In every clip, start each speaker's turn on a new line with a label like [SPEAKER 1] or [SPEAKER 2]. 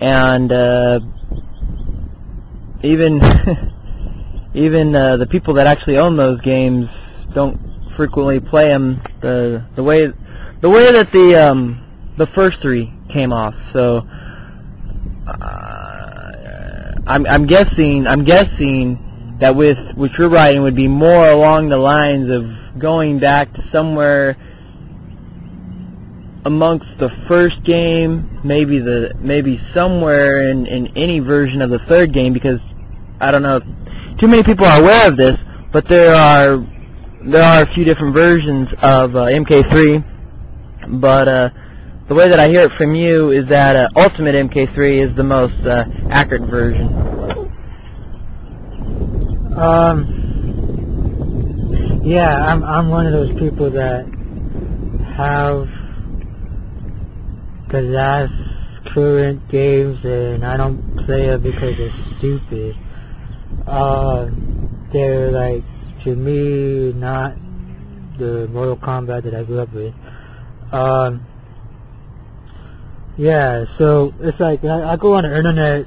[SPEAKER 1] and even even the people that actually own those games don't frequently play them the way that the first three came off. So I'm guessing that with what you're writing would be more along the lines of going back to somewhere amongst the first game, maybe somewhere in any version of the third game, because I don't know if too many people are aware of this, but there are a few different versions of MK3, but the way that I hear it from you is that Ultimate MK3 is the most accurate version.
[SPEAKER 2] Yeah, I'm one of those people that have the last current games, and I don't play it because it's stupid. They're like, to me, not the Mortal Kombat that I grew up with. Yeah, so it's like I go on the internet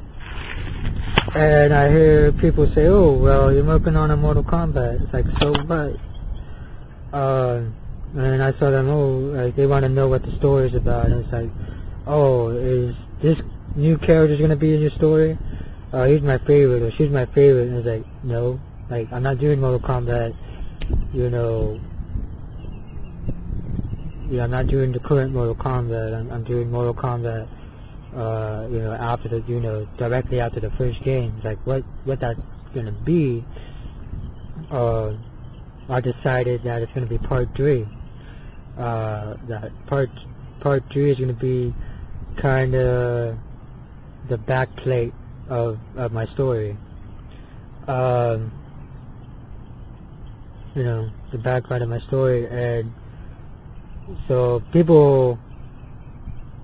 [SPEAKER 2] and I hear people say, "Oh, well, you're working on a Mortal Kombat." It's like, so what? And I saw them, like they want to know what the story is about. And it's like, oh, is this new character going to be in your story? He's my favorite, or she's my favorite. And it's like, no, like I'm not doing Mortal Kombat, I'm not doing the current Mortal Kombat. I'm doing Mortal Kombat, after the, directly after the first game. It's like, what that's gonna be? I decided that it's gonna be part 3. That part 3 is gonna be kind of the back plate of my story. The back part of my story, and so people,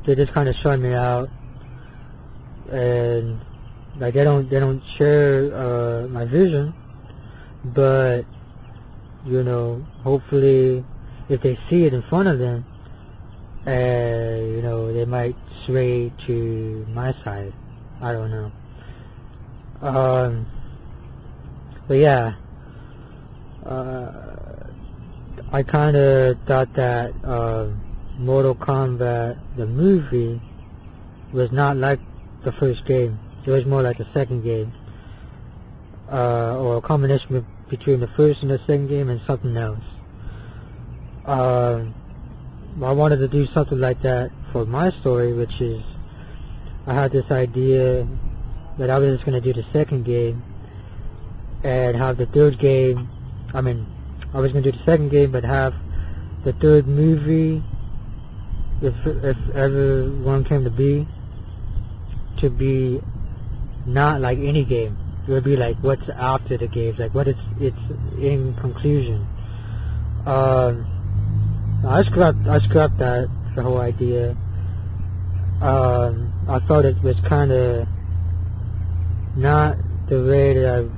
[SPEAKER 2] they just kind of shut me out, and like they don't share my vision, but hopefully if they see it in front of them, they might sway to my side. I don't know. But yeah, I kind of thought that Mortal Kombat, the movie, was not like the first game. It was more like the second game, or a combination between the first and the second game and something else. I wanted to do something like that for my story, which is, I had this idea that I was just going to do the second game and have the third game, I was going to do the second game, but have the third movie, if ever one came to be not like any game. It would be like what's after the games, like what it's in conclusion. I scrapped that, the whole idea. I thought it was kind of not the way that I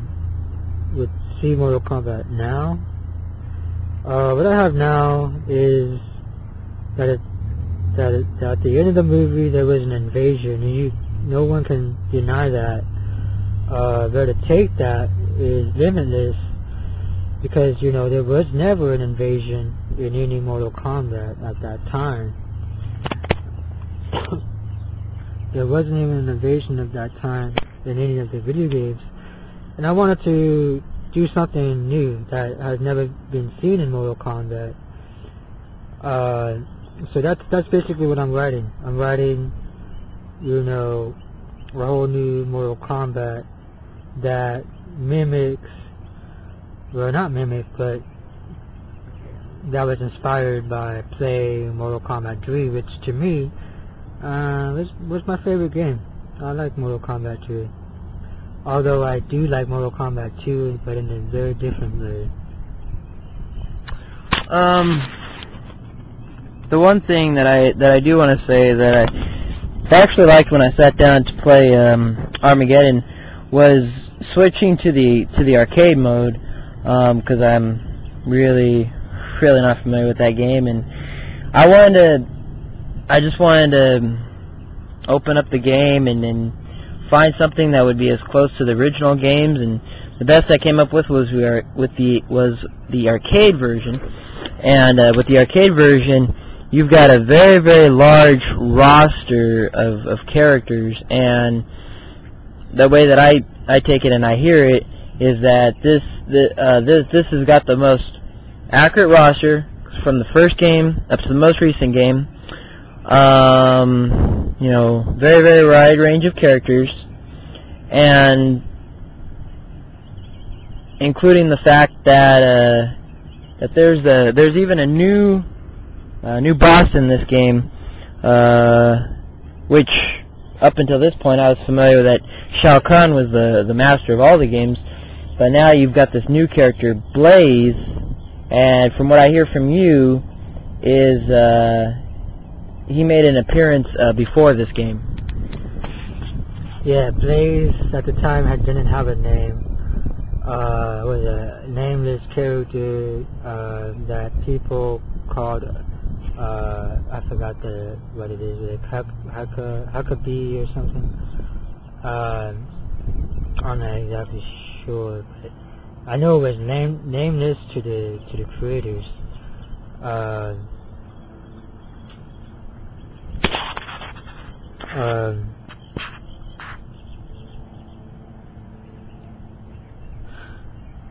[SPEAKER 2] would see Mortal Kombat now. What I have now is that at the end of the movie there was an invasion, and no one can deny that. But to take that is limitless, because there was never an invasion in any Mortal Kombat at that time. There wasn't even an invasion at that time in any of the video games, and I wanted to do something new that has never been seen in Mortal Kombat. So that's basically what I'm writing. I'm writing, a whole new Mortal Kombat that mimics, well, not mimic, but that was inspired by playing Mortal Kombat 3, which to me was my favorite game. I like Mortal Kombat 3. Although I do like Mortal Kombat 2, but in a very different way.
[SPEAKER 1] The one thing that I do want to say that I actually liked when I sat down to play Armageddon was switching to the arcade mode, because I'm really not familiar with that game, and I just wanted to open up the game and then find something that would be as close to the original games, and the best I came up with was the arcade version. And with the arcade version, you've got a very, very large roster of characters, and the way that I take it and I hear it is that this has got the most accurate roster from the first game up to the most recent game. You know, very, very wide range of characters, and including the fact that that there's even a new boss in this game, which up until this point I was familiar that Shao Kahn was the master of all the games, but now you've got this new character, Blaze, and from what I hear from you is he made an appearance before this game.
[SPEAKER 2] Yeah, Blaze at the time didn't have a name. Was a nameless character that people called I forgot what it is, like Huckabee or something. I'm not exactly sure, but I know it was nameless to the creators.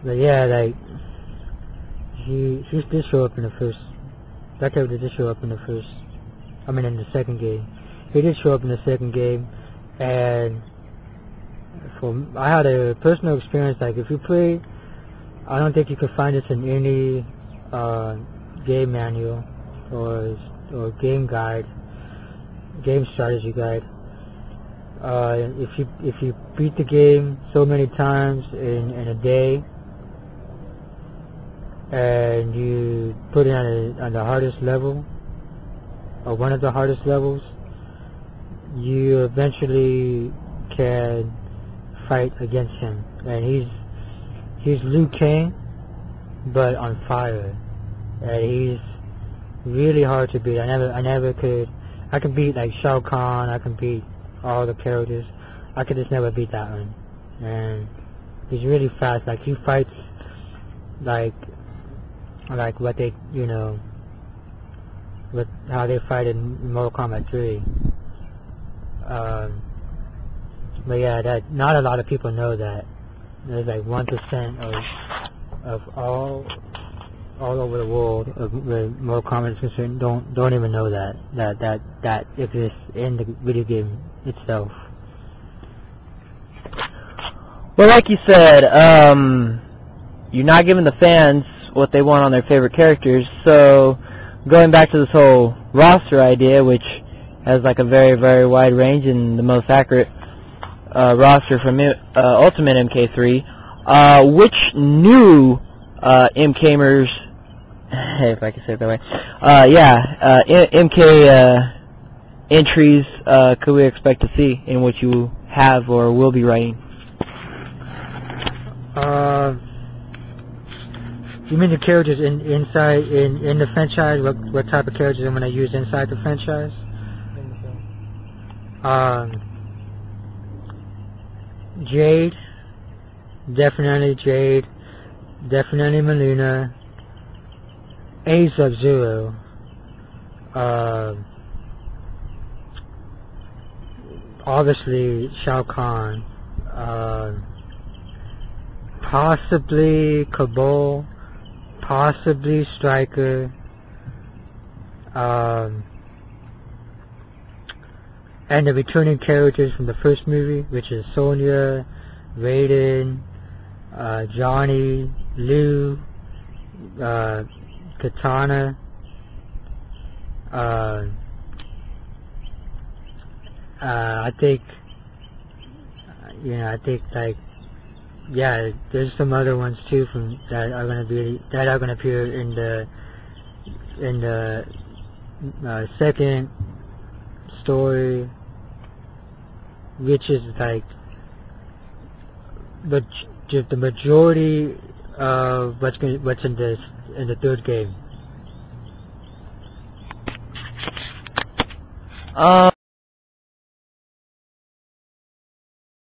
[SPEAKER 2] But yeah, like he did show up in the first. That character did show up in the first. I mean, in the second game. He did show up in the second game, and I had a personal experience. Like, if you play, I don't think you could find this in any game manual or game guide, game strategy guide. If you beat the game so many times in a day, and you put it on the hardest level, or one of the hardest levels, you eventually can fight against him. And he's Liu Kang, but on fire, and he's really hard to beat. I never could. I can beat like Shao Kahn. I can beat all the characters. I could just never beat that one. And he's really fast. Like, he fights like what they, you know, with how they fight in Mortal Kombat 3. But yeah, that not a lot of people know that. There's like 1% of all over the world where Mortal Kombat is concerned don't even know that exists in the video game itself.
[SPEAKER 1] Well, like you said, you're not giving the fans what they want on their favorite characters, so going back to this whole roster idea, which has like a very, very wide range and the most accurate roster from Ultimate MK3, which new MKmers, if I can say it that way, MK entries could we expect to see in what you have or will be writing?
[SPEAKER 2] You mean the characters inside in the franchise? What type of characters I'm going to use inside the franchise? Jade, definitely Jade, definitely Melina, Sub-Zero, obviously Shao Kahn, possibly Cabal, possibly Striker, and the returning characters from the first movie, which is Sonya, Raiden, Johnny, Liu, Katana, I think like, yeah, there's some other ones too that are gonna appear in the second story, which is like just the majority of what's in the third game.